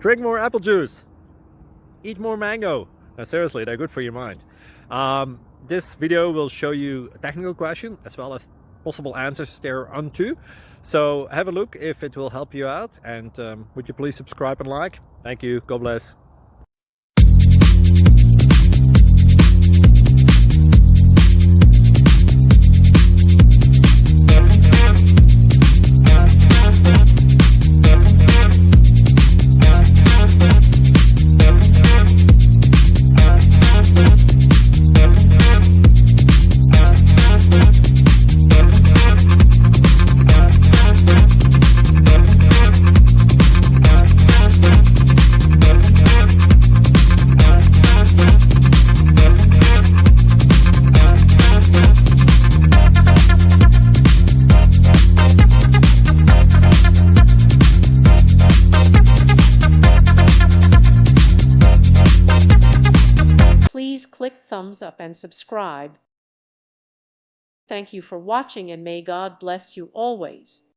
Drink more apple juice. Eat more mango. No, seriously, they're good for your mind. This video will show you a technical question as well as possible answers thereunto. So have a look if it will help you out, and would you please subscribe and like? Thank you. God bless. Please click thumbs up and subscribe. Thank you for watching, and may God bless you always.